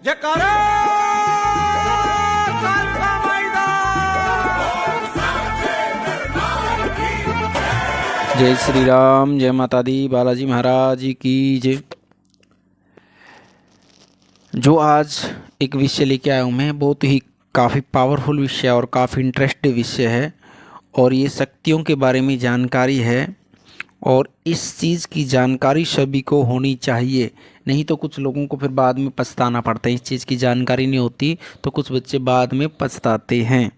जयकारा कालका मैदान। जय श्री राम, जय माता दी, बालाजी महाराज की जय। जो आज एक विषय लेके आया हूँ मैं, बहुत ही काफ़ी पावरफुल विषय और काफ़ी इंटरेस्टिंग विषय है और ये शक्तियों के बारे में जानकारी है और इस चीज़ की जानकारी सभी को होनी चाहिए, नहीं तो कुछ लोगों को फिर बाद में पछताना पड़ता है। इस चीज़ की जानकारी नहीं होती तो कुछ बच्चे बाद में पछताते हैं।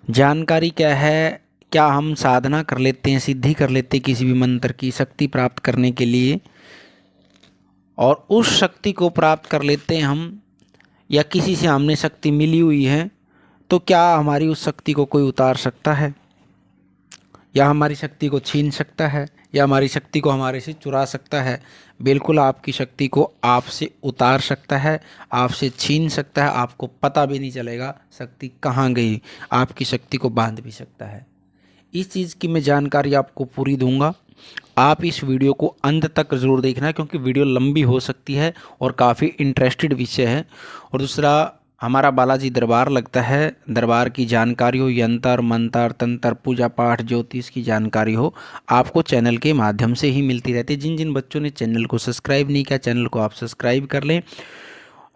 जानकारी क्या है? क्या हम साधना कर लेते हैं, सिद्धि कर लेते हैं किसी भी मंत्र की शक्ति प्राप्त करने के लिए, और उस शक्ति को प्राप्त कर लेते हैं हम, या किसी से हमने शक्ति मिली हुई है, तो क्या हमारी उस शक्ति को कोई उतार सकता है, या हमारी शक्ति को छीन सकता है, या हमारी शक्ति को हमारे से चुरा सकता है? बिल्कुल आपकी शक्ति को आपसे उतार सकता है, आपसे छीन सकता है, आपको पता भी नहीं चलेगा शक्ति कहाँ गई, आपकी शक्ति को बांध भी सकता है। इस चीज़ की मैं जानकारी आपको पूरी दूंगा। आप इस वीडियो को अंत तक ज़रूर देखना, क्योंकि वीडियो लंबी हो सकती है और काफ़ी इंटरेस्टेड विषय है। और दूसरा, हमारा बालाजी दरबार लगता है, दरबार की जानकारी हो, यंत्र मंत्र तंत्र पूजा पाठ ज्योतिष की जानकारी हो, आपको चैनल के माध्यम से ही मिलती रहती है। जिन जिन बच्चों ने चैनल को सब्सक्राइब नहीं किया, चैनल को आप सब्सक्राइब कर लें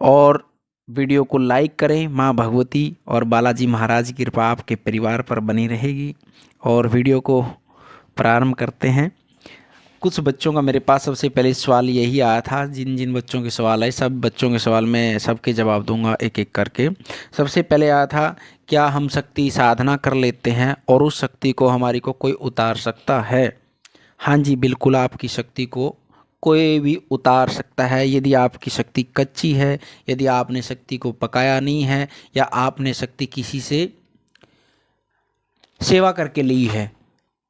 और वीडियो को लाइक करें। माँ भगवती और बालाजी महाराज की कृपा आपके परिवार पर बनी रहेगी। और वीडियो को प्रारंभ करते हैं। कुछ बच्चों का मेरे पास सबसे पहले सवाल यही आया था, जिन जिन बच्चों के सवाल आए सब बच्चों के सवाल मैं सबके जवाब दूंगा एक एक करके। सबसे पहले आया था, क्या हम शक्ति साधना कर लेते हैं और उस शक्ति को हमारी को कोई उतार सकता है? हाँ जी, बिल्कुल आपकी शक्ति को कोई भी उतार सकता है। यदि आपकी शक्ति कच्ची है, यदि आपने शक्ति को पकाया नहीं है, या आपने शक्ति किसी से सेवा करके ली है।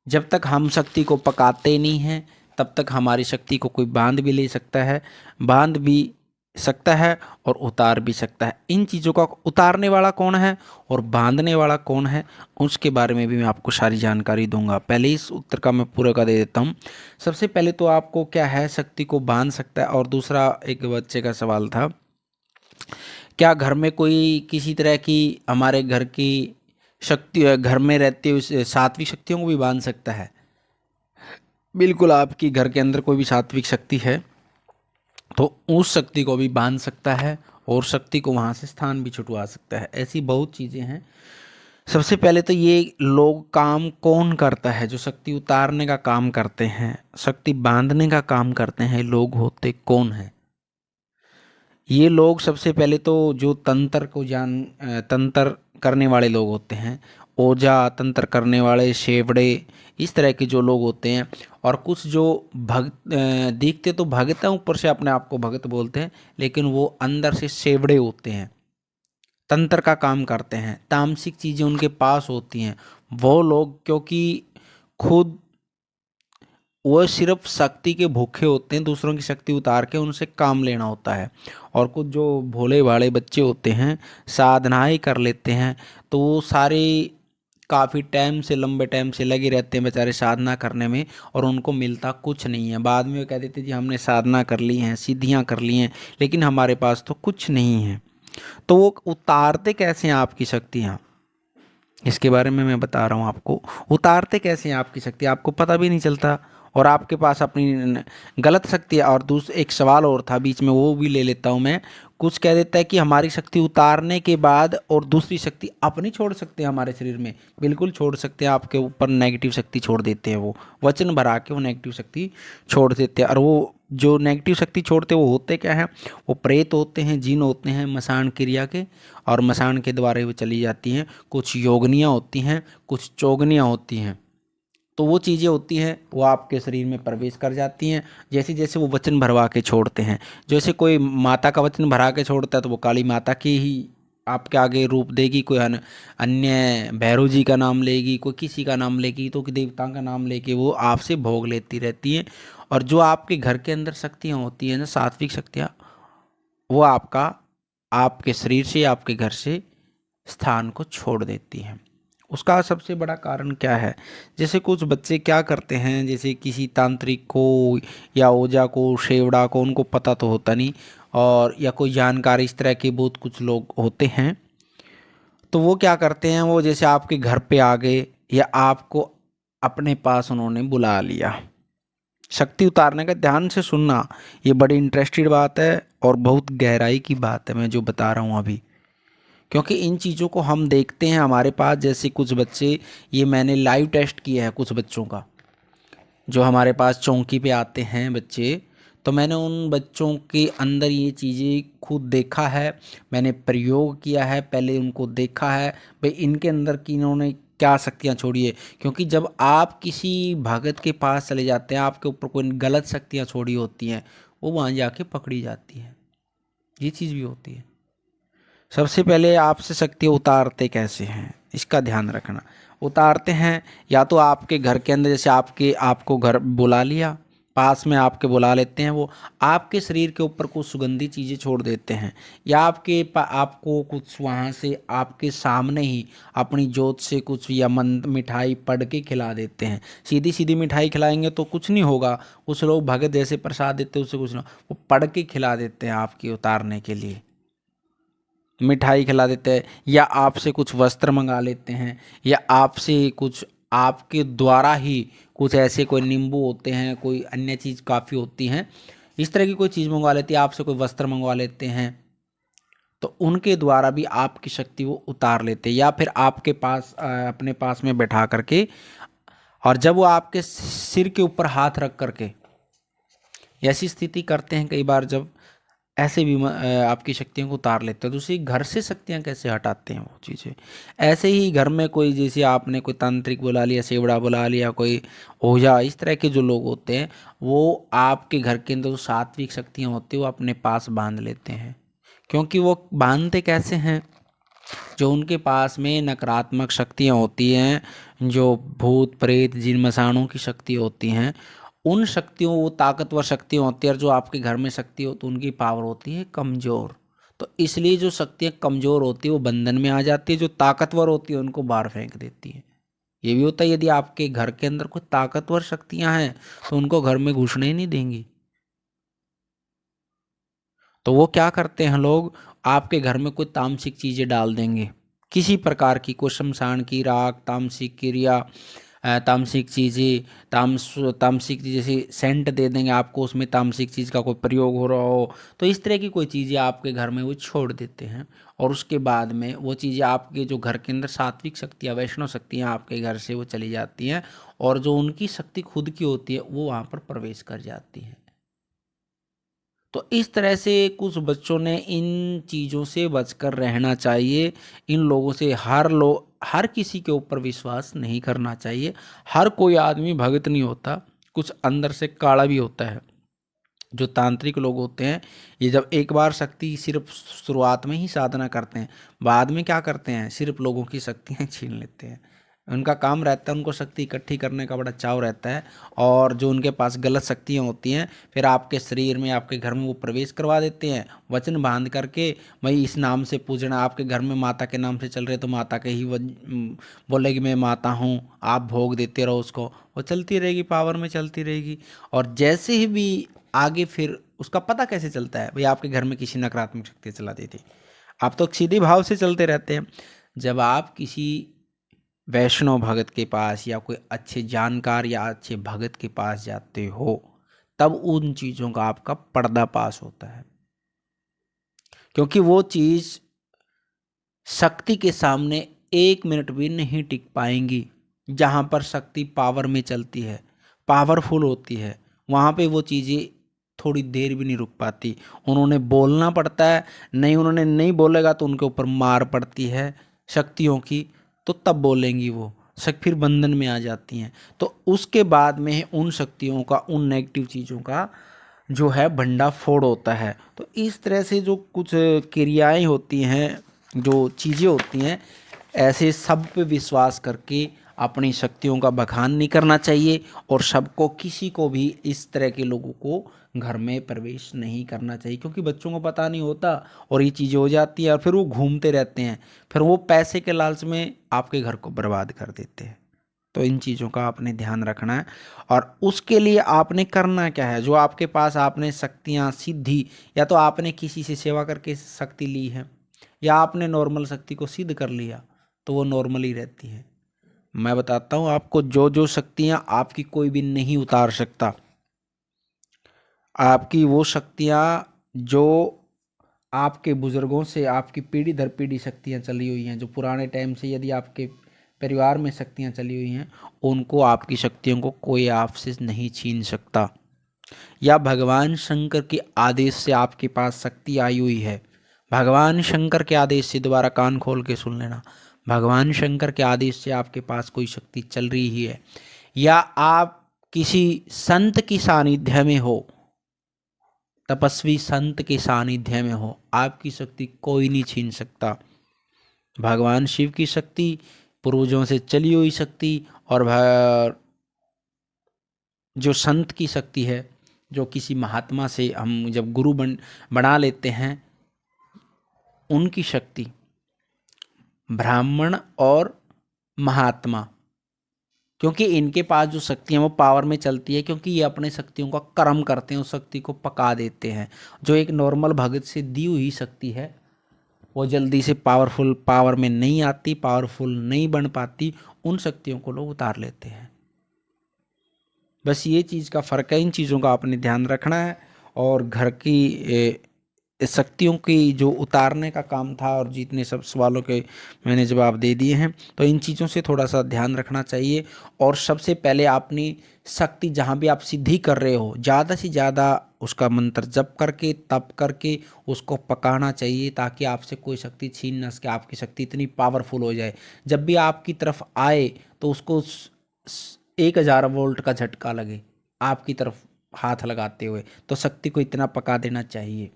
जब तक हम शक्ति को पकाते नहीं हैं तब तक हमारी शक्ति को कोई बांध भी ले सकता है, बांध भी सकता है और उतार भी सकता है। इन चीज़ों का उतारने वाला कौन है और बांधने वाला कौन है, उसके बारे में भी मैं आपको सारी जानकारी दूंगा। पहले इस उत्तर का मैं पूरा का दे देता हूँ। सबसे पहले तो आपको क्या है, शक्ति को बांध सकता है। और दूसरा, एक बच्चे का सवाल था, क्या घर में कोई किसी तरह की हमारे घर की शक्ति, घर में रहते हुए सात्विक शक्तियों को भी बांध सकता है? बिल्कुल, आपकी घर के अंदर कोई भी सात्विक शक्ति है तो उस शक्ति को भी बांध सकता है और शक्ति को वहाँ से स्थान भी छुटवा सकता है। ऐसी बहुत चीज़ें हैं। सबसे पहले तो ये लोग काम कौन करता है? जो शक्ति उतारने का काम करते हैं, शक्ति बांधने का काम करते हैं, लोग होते कौन हैं? ये लोग सबसे पहले तो जो तंत्र को तंत्र करने वाले लोग होते हैं, ओझा तंत्र करने वाले, शेवड़े, इस तरह के जो लोग होते हैं। और कुछ जो भक्त दिखते तो भगत हैं, ऊपर से अपने आप को भगत बोलते हैं, लेकिन वो अंदर से शेवड़े होते हैं, तंत्र का काम करते हैं, तामसिक चीज़ें उनके पास होती हैं। वो लोग क्योंकि खुद वो सिर्फ शक्ति के भूखे होते हैं, दूसरों की शक्ति उतार के उनसे काम लेना होता है। और कुछ जो भोले भाले बच्चे होते हैं, साधनाएं कर लेते हैं, तो वो सारे काफ़ी टाइम से, लंबे टाइम से लगे रहते हैं बेचारे साधना करने में, और उनको मिलता कुछ नहीं है। बाद में वो कह देते जी हमने साधना कर ली हैं, सिद्धियां कर ली हैं, लेकिन हमारे पास तो कुछ नहीं है। तो वो उतारते कैसे हैं आपकी शक्तियाँ, इसके बारे में मैं बता रहा हूँ आपको। उतारते कैसे हैं आपकी शक्ति, आपको पता भी नहीं चलता, और आपके पास अपनी गलत शक्ति है। और एक सवाल और था बीच में, वो भी ले लेता हूँ मैं। कुछ कह देता है कि हमारी शक्ति उतारने के बाद और दूसरी शक्ति अपनी छोड़ सकते हैं हमारे शरीर में। बिल्कुल छोड़ सकते हैं, आपके ऊपर नेगेटिव शक्ति छोड़ देते हैं, वो वचन भरा के वो नेगेटिव शक्ति छोड़ देते हैं। और वो जो नेगेटिव शक्ति छोड़ते हैं वो होते क्या हैं? वो प्रेत होते हैं, जिन होते हैं मसान क्रिया के, और मसान के द्वारा वो चली जाती हैं। कुछ योगनियाँ होती हैं, कुछ चोगनियाँ होती हैं। तो वो चीज़ें होती हैं, वो आपके शरीर में प्रवेश कर जाती हैं जैसे जैसे वो वचन भरवा के छोड़ते हैं। जैसे कोई माता का वचन भरा के छोड़ता है तो वो काली माता की ही आपके आगे रूप देगी, कोई अन्य भैरव जी का नाम लेगी, कोई किसी का नाम लेगी, तो देवताओं का नाम लेके वो आपसे भोग लेती रहती हैं। और जो आपके घर के अंदर शक्तियाँ होती हैं ना, सात्विक शक्तियाँ, वो आपके शरीर से, आपके घर से स्थान को छोड़ देती हैं। उसका सबसे बड़ा कारण क्या है? जैसे कुछ बच्चे क्या करते हैं, जैसे किसी तांत्रिक को या ओझा को, शेवड़ा को, उनको पता तो होता नहीं, और या कोई जानकार इस तरह के बहुत कुछ लोग होते हैं। तो वो क्या करते हैं, वो जैसे आपके घर पे आ गए या आपको अपने पास उन्होंने बुला लिया। शक्ति उतारने का, ध्यान से सुनना, ये बड़ी इंटरेस्टेड बात है और बहुत गहराई की बात है मैं जो बता रहा हूँ अभी, क्योंकि इन चीज़ों को हम देखते हैं हमारे पास। जैसे कुछ बच्चे, ये मैंने लाइव टेस्ट किया है कुछ बच्चों का, जो हमारे पास चौकी पे आते हैं बच्चे, तो मैंने उन बच्चों के अंदर ये चीज़ें खुद देखा है, मैंने प्रयोग किया है, पहले उनको देखा है भाई इनके अंदर की इन्होंने क्या शक्तियाँ छोड़ी है। क्योंकि जब आप किसी भगत के पास चले जाते हैं, आपके ऊपर कोई गलत शक्तियाँ छोड़ी होती हैं, वो वहाँ जाके पकड़ी जाती हैं। ये चीज़ भी होती है। सबसे पहले आपसे शक्ति उतारते कैसे हैं, इसका ध्यान रखना। उतारते हैं या तो आपके घर के अंदर, जैसे आपको घर बुला लिया, पास में आपके बुला लेते हैं, वो आपके शरीर के ऊपर कुछ सुगंधी चीज़ें छोड़ देते हैं, या आपको कुछ वहाँ से आपके सामने ही अपनी जोत से कुछ या मिठाई पढ़ के खिला देते हैं। सीधी सीधी मिठाई खिलाएंगे तो कुछ नहीं होगा, कुछ लोग भगत जैसे प्रसाद देते हैं उससे कुछ नहीं, वो पढ़ के खिला देते हैं आपकी उतारने के लिए, मिठाई खिला देते हैं, या आपसे कुछ वस्त्र मंगा लेते हैं, या आपसे कुछ आपके द्वारा ही कुछ ऐसे कोई नींबू होते हैं, कोई अन्य चीज़ काफ़ी होती हैं, इस तरह की कोई चीज़ मंगवा लेती है, आपसे कोई वस्त्र मंगवा लेते हैं, तो उनके द्वारा भी आपकी शक्ति वो उतार लेते हैं। या फिर आपके पास अपने पास में बैठा करके, और जब वो आपके सिर के ऊपर हाथ रख करके, ऐसी स्थिति करते हैं कई बार, जब ऐसे भी आपकी शक्तियों को उतार लेते हैं। दूसरी, घर से शक्तियाँ कैसे हटाते हैं वो चीज़ें, ऐसे ही घर में कोई, जैसे आपने कोई तांत्रिक बुला लिया, सेवड़ा बुला लिया, कोई ओझा, इस तरह के जो लोग होते हैं, वो आपके घर के अंदर जो सात्विक शक्तियाँ होती हैं वो अपने पास बांध लेते हैं। क्योंकि वो बांधते कैसे हैं, जो उनके पास में नकारात्मक शक्तियाँ होती हैं, जो भूत प्रेत जिन मसानों की शक्ति होती हैं, उन शक्तियों, वो ताकतवर शक्तियाँ होती है, और जो आपके घर में शक्ति हो तो उनकी पावर होती है कमज़ोर। तो इसलिए जो शक्तियाँ कमज़ोर होती है वो बंधन में आ जाती है, जो ताकतवर होती है उनको बाहर फेंक देती है। ये भी होता है, यदि आपके घर के अंदर कोई ताकतवर शक्तियाँ हैं तो उनको घर में घुसने ही नहीं देंगी। तो वो क्या करते हैं लोग, आपके घर में कोई तामसिक चीज़ें डाल देंगे, किसी प्रकार की, कोई शमशान की राख, तामसिक क्रिया, तामसिक चीज़ें, तामसिक जैसे सेंट दे देंगे आपको, उसमें तामसिक चीज़ का कोई प्रयोग हो रहा हो, तो इस तरह की कोई चीज़ें आपके घर में वो छोड़ देते हैं। और उसके बाद में वो चीज़ें आपके जो घर के अंदर सात्विक शक्तियाँ, वैष्णव शक्तियाँ आपके घर से वो चली जाती हैं, और जो उनकी शक्ति खुद की होती है वो वहाँ पर प्रवेश कर जाती है। तो इस तरह से कुछ बच्चों ने इन चीज़ों से बचकर रहना चाहिए। इन लोगों से हर किसी के ऊपर विश्वास नहीं करना चाहिए। हर कोई आदमी भगत नहीं होता, कुछ अंदर से काला भी होता है। जो तांत्रिक लोग होते हैं, ये जब एक बार शक्ति सिर्फ शुरुआत में ही साधना करते हैं, बाद में क्या करते हैं, सिर्फ लोगों की शक्तियाँ छीन लेते हैं। उनका काम रहता है, उनको शक्ति इकट्ठी करने का बड़ा चाव रहता है, और जो उनके पास गलत शक्तियाँ होती हैं फिर आपके शरीर में, आपके घर में वो प्रवेश करवा देते हैं, वचन बांध करके, भाई इस नाम से पूजना, आपके घर में माता के नाम से चल रहे तो माता के ही बोले कि मैं माता हूँ, आप भोग देते रहो उसको, वो चलती रहेगी, पावर में चलती रहेगी। और जैसे ही भी आगे, फिर उसका पता कैसे चलता है, भाई आपके घर में किसी नकारात्मक शक्ति चला दी थी, आप तो सीधे भाव से चलते रहते हैं। जब आप किसी वैष्णव भगत के पास या कोई अच्छे जानकार या अच्छे भगत के पास जाते हो, तब उन चीज़ों का आपका पर्दाफाश होता है, क्योंकि वो चीज़ शक्ति के सामने 1 मिनट भी नहीं टिक पाएंगी। जहाँ पर शक्ति पावर में चलती है, पावरफुल होती है, वहाँ पे वो चीज़ें थोड़ी देर भी नहीं रुक पाती। उन्होंने बोलना पड़ता है, नहीं उन्होंने नहीं बोलेगा तो उनके ऊपर मार पड़ती है शक्तियों की, तो तब बोलेंगी वो, फिर बंधन में आ जाती हैं। तो उसके बाद में उन शक्तियों का, उन नेगेटिव चीज़ों का जो है भंडाफोड़ होता है। तो इस तरह से जो कुछ क्रियाएं होती हैं, जो चीज़ें होती हैं, ऐसे सब पे विश्वास करके अपनी शक्तियों का बखान नहीं करना चाहिए, और सबको, किसी को भी इस तरह के लोगों को घर में प्रवेश नहीं करना चाहिए, क्योंकि बच्चों को पता नहीं होता और ये चीज़ें हो जाती है, और फिर वो घूमते रहते हैं, फिर वो पैसे के लालच में आपके घर को बर्बाद कर देते हैं। तो इन चीज़ों का आपने ध्यान रखना है। और उसके लिए आपने करना क्या है, जो आपके पास आपने शक्तियाँ सिद्धि, या तो आपने किसी से सेवा करके शक्ति ली है, या आपने नॉर्मल शक्ति को सिद्ध कर लिया, तो वो नॉर्मल ही रहती है। मैं बताता हूँ आपको, जो जो शक्तियाँ आपकी कोई भी नहीं उतार सकता, आपकी वो शक्तियाँ जो आपके बुजुर्गों से आपकी पीढ़ी दर पीढ़ी शक्तियाँ चली हुई हैं, जो पुराने टाइम से यदि आपके परिवार में शक्तियाँ चली हुई हैं, उनको, आपकी शक्तियों को कोई आपसे नहीं छीन सकता। या भगवान शंकर के आदेश से आपके पास शक्ति आई हुई है, भगवान शंकर के आदेश से, दोबारा कान खोल के सुन लेना, भगवान शंकर के आदेश से आपके पास कोई शक्ति चल रही ही है, या आप किसी संत की सानिध्य में हो, तपस्वी संत के सानिध्य में हो, आपकी शक्ति कोई नहीं छीन सकता। भगवान शिव की शक्ति, पूर्वजों से चली हुई शक्ति, और जो संत की शक्ति है, जो किसी महात्मा से हम जब गुरु बना लेते हैं, उनकी शक्ति, ब्राह्मण और महात्मा, क्योंकि इनके पास जो शक्ति है वो पावर में चलती है, क्योंकि ये अपने शक्तियों का कर्म करते हैं, उस शक्ति को पका देते हैं। जो एक नॉर्मल भगत से दी हुई शक्ति है, वो जल्दी से पावर में नहीं आती, पावरफुल नहीं बन पाती, उन शक्तियों को लोग उतार लेते हैं। बस ये चीज़ का फ़र्क है, इन चीज़ों का आपने ध्यान रखना है। और घर की शक्तियों की जो उतारने का काम था, और जितने सब सवालों के मैंने जवाब दे दिए हैं, तो इन चीज़ों से थोड़ा सा ध्यान रखना चाहिए। और सबसे पहले अपनी शक्ति, जहाँ भी आप सिद्धि कर रहे हो, ज़्यादा से ज़्यादा उसका मंत्र जप करके, तप करके उसको पकाना चाहिए, ताकि आपसे कोई शक्ति छीन न सके। आपकी शक्ति इतनी पावरफुल हो जाए, जब भी आपकी तरफ आए तो उसको 1000 वोल्ट का झटका लगे आपकी तरफ हाथ लगाते हुए, तो शक्ति को इतना पका देना चाहिए।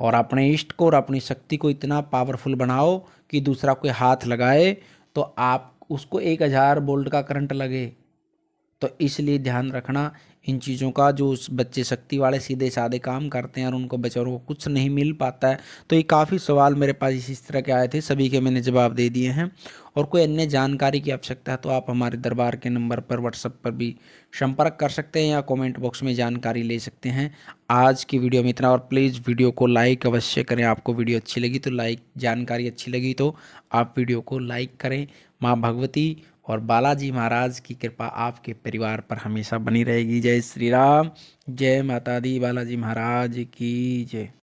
और अपने इष्ट को और अपनी शक्ति को इतना पावरफुल बनाओ कि दूसरा कोई हाथ लगाए तो आप उसको 1000 वोल्ट का करंट लगे। तो इसलिए ध्यान रखना इन चीज़ों का। जो उस बच्चे शक्ति वाले सीधे साधे काम करते हैं और उनको बेचारों को कुछ नहीं मिल पाता है। तो ये काफ़ी सवाल मेरे पास इस तरह के आए थे, सभी के मैंने जवाब दे दिए हैं। और कोई अन्य जानकारी की आवश्यकता है तो आप हमारे दरबार के नंबर पर व्हाट्सएप पर भी संपर्क कर सकते हैं, या कमेंट बॉक्स में जानकारी ले सकते हैं। आज की वीडियो में इतना, और प्लीज़ वीडियो को लाइक अवश्य करें। आपको वीडियो अच्छी लगी तो लाइक, जानकारी अच्छी लगी तो आप वीडियो को लाइक करें। माँ भगवती और बालाजी महाराज की कृपा आपके परिवार पर हमेशा बनी रहेगी। जय श्री राम, जय माता दी, बालाजी महाराज की जय।